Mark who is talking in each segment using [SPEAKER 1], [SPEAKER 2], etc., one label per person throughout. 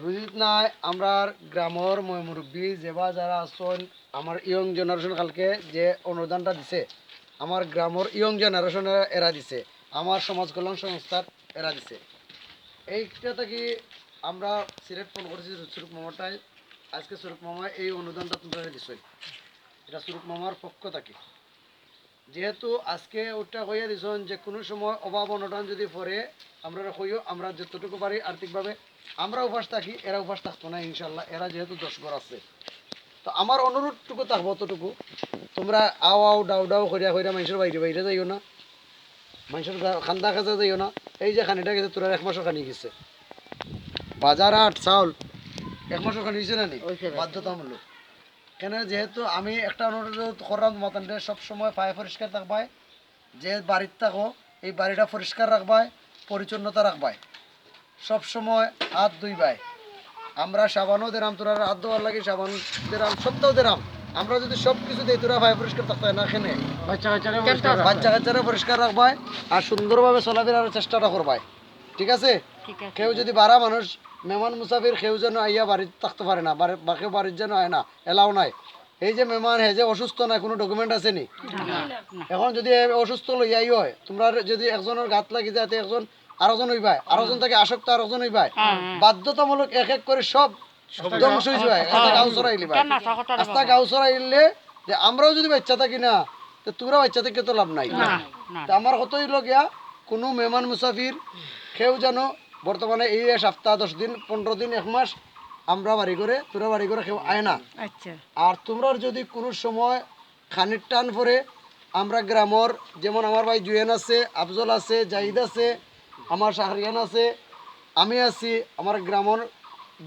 [SPEAKER 1] বুঝিত নাই আমরা গ্রামের মুরব্বী যেবা যারা আছেন আমার ইয়ং জেনারেশন কালকে যে অনুদানটা দিছে আমার গ্রামের ইয়ং জেনারেশনের এরা দিছে আমার সমাজ কল্যাণ সংস্থার এরা দিছে এইটা থেকে আমরা সিলেক্ট ফোন করেছি সুরুক মামাটাই আজকে সুরুক মামা এই অনুদানটা তুলে দিছই এটা সুরুক মামার পক্ষ থেকে যেহেতু আজকে ওটা হইয়া দিছেন যে কোনো সময় অভাব অনটন যদি পড়ে আমরা হইও আমরা যতটুকু পারি আর্থিকভাবে আমরা উপাস থাকি এরা উপাস থাকতো না ইনশাল্লাহ এরা যেহেতু 10 ঘর আছে তো আমার অনুরোধটুকু থাকবো অতটুকু তোমরা আও আও ডাউ ডাউ করিয়া করিয়া মানুষের বাইরে বাইরে যাইও না মানুষের খান্দা খাজা যাইও না এই যে খানিটা গেছে তোরা 1 মাসও খানি গেছে বাজার আট চাউল 1 মাসও খানি গেছে না নি বাধ্যতামূলক কেন যেহেতু আমি একটা অনুরোধ করলাম তোমাদের সবসময় পায়ে পরিষ্কার থাকবাই যে বাড়ির থাকো এই বাড়িটা পরিষ্কার রাখবাই পরিচ্ছন্নতা রাখবাই সবসময় হাত ধুইবাই আমরা সাবানও দিলাম তোরা হাত ধোয়ার লাগে সাবান দিলাম সপ্তাহ দিলাম আমরা যদি সব কিছু দিই তোরা পায়ে পরিষ্কার থাকতে হয় না এখানে বাচ্চা কাচ্চারা পরিষ্কার রাখবাই আর সুন্দরভাবে চলাফেরার চেষ্টাটা করবাই ঠিক আছে কেউ যদি বারা মানুষ মেহমান মুসাফির কেউ যেন আইয়া বাড়িতে থাকতে পারে না বাকি বাড়ির যেন হয় না এলাও নাই এই যে মেহমান হে যে অসুস্থ নাই কোনো ডকুমেন্ট আছে নি এখন যদি অসুস্থ লইয়াই হয় তোমরা যদি একজনের গাত লাগি যাতে একজন আরেকজন হইবাই আরেকজন থেকে আসক্ত আরেকজন হইবাই বাধ্যতামূলক এক এক করে সব ধ্বংস হয়ে যায় আস্তা গাও চড়াইলি ভাই আস্তা গাও চড়াইলে যে আমরাও যদি বাচ্চা থাকি না তো তোমরা বাচ্চা থেকে তো লাভ নাই তো আমার কত হইল গিয়া কোনো মেহমান মুসাফির কেউ যেন বর্তমানে এই সপ্তাহ 10 দিন 15 দিন 1 মাস আমরা বাড়ি করে তোরা বাড়ি করে কেউ আয় না আর তোমরা যদি কোনো সময় খানির টান পরে আমরা গ্রামের যেমন আমার ভাই জুয়েন আছে আফজল আছে জাহিদ আছে আমার শাহরিয়ান আছে আমি আছি আমার গ্রামের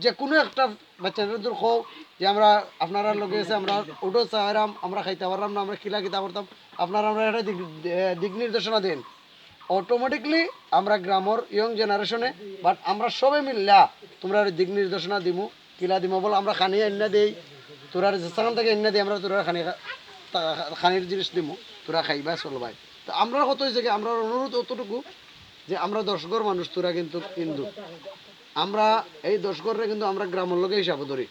[SPEAKER 1] যে কোনো একটা বাচ্চাদের হোক যে আমরা আপনারা লগে আছে আমরা ওটো চাইরাম আমরা খাইতে পারলাম না আমরা খিলা খিতা করতাম আপনারা আমরা একটা দিক নির্দেশনা দিন অটোমেটিকলি আমরা গ্রামের ইয়ং জেনারেশনে বাট আমরা সবাই মিললা তোমরা দিক নির্দেশনা দিমু কিলা দিমু বলে আমরা খানি এনে দেই তোরা যেখান থেকে এনে দিই আমরা তোরা খানির জিনিস দিমু তোরা খাইবা চলবাই তো আমরা কত হয়েছে কি আমরা অনুরোধ অতটুকু যে আমরা 10 ঘর মানুষ তোরা কিন্তু হিন্দু আমরা এই 10 ঘরে কিন্তু আমরা গ্রামের লোকে হিসাব ধরি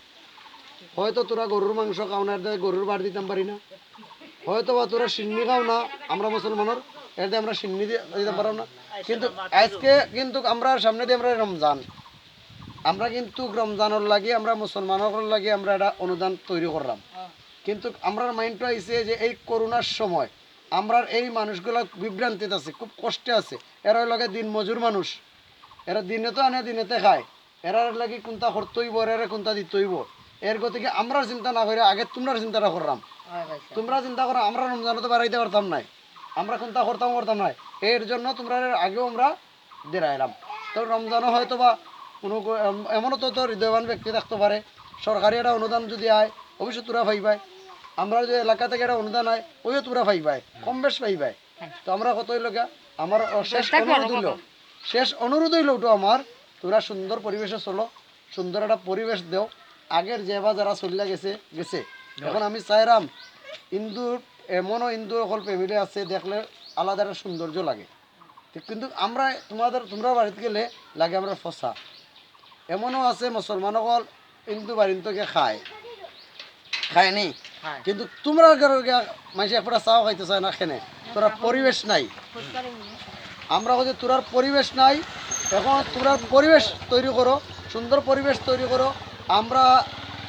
[SPEAKER 1] হয়তো তোরা গরুর মাংস খাও না গরুর বাড়ি দিতাম পারি না হয়তো বা তোরা সিন্নি খাও না আমরা মুসলমানের এতে আমরা সিন্নি দিতে পারো না কিন্তু আজকে কিন্তু আমরা সামনে দিয়ে আমরা রমজান আমরা কিন্তু রমজানের লাগে আমরা মুসলমানের লাগে আমরা একটা অনুদান তৈরি করলাম কিন্তু আমরা মাইন্ডটা আইছে যে এই করোনার সময় আমরা এই মানুষগুলো বিভ্রান্তিতে আছে খুব কষ্টে আছে এরা লগে দিন মজুর মানুষ এরা দিনে তো আনে দিনেতে খায় এরার লাগে কোনটা করতেইব এরা কোনটা দিতেইব এর গতিকে আমরা চিন্তা না করে আগে তোমরা চিন্তাটা করলাম তোমরা চিন্তা করো আমরা রমজানে তো বাড়াইতে পারতাম নাই আমরা কোনটা করতাম নাই এর জন্য তোমরা আগেও আমরা দেরাইলাম তো রমজানও হয়তো বা কোনো এমনও তো হৃদয়বান ব্যক্তি থাকতে পারে সরকারি একটা অনুদান যদি আয় অবশ্যই তোরা পাইবাই আমরা যে এলাকা থেকে একটা অনুদান আয় ওইও তোরা পাইবাই কম বেশ পাইবাই তো আমরা কত হইল আমার শেষ অনুরোধ হইল ওটা আমার তোরা সুন্দর পরিবেশে চলো সুন্দর একটা পরিবেশ দেও আগের যেবা যারা চলিয়া গেছে এখন আমি চাইরাম হিন্দুর এমনও হিন্দু সকল ফ্যামিলি আছে দেখলে আলাদা একটা সৌন্দর্য লাগে কিন্তু আমরা তোমরা বাড়িতে গেলে লাগে আমরা ফসা এমনও আছে মুসলমান সকল হিন্দু বাড়ির থেকে খায়নি কিন্তু তোমরা মানুষ একটা চাও খাইতে চায় না খেনে তোরা পরিবেশ নাই আমরা হচ্ছে তোরার পরিবেশ নাই এখন তোমরা পরিবেশ তৈরি করো সুন্দর পরিবেশ তৈরি করো আমরা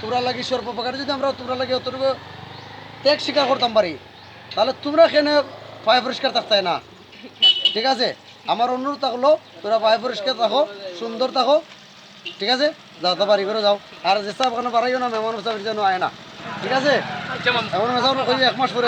[SPEAKER 1] তোমরা লাগি সর্বপ্রকারে যদি আমরা তোমরা লাগে অতটুকু ত্যাগ স্বীকার করতাম পারি তাহলে তোমরা এখানে পায়ে পরিষ্কার থাকতে না ঠিক আছে আমার অনুরোধ থাকলো তোরা পায়ে পরিষ্কার থাকো সুন্দর থাকো ঠিক আছে যাও তো বাড়ি করে যাও আর যে সব ওখানে বাড়াইও না মেহমান মুসাফির যেন আয় না ঠিক আছে এমন 1 মাস পরে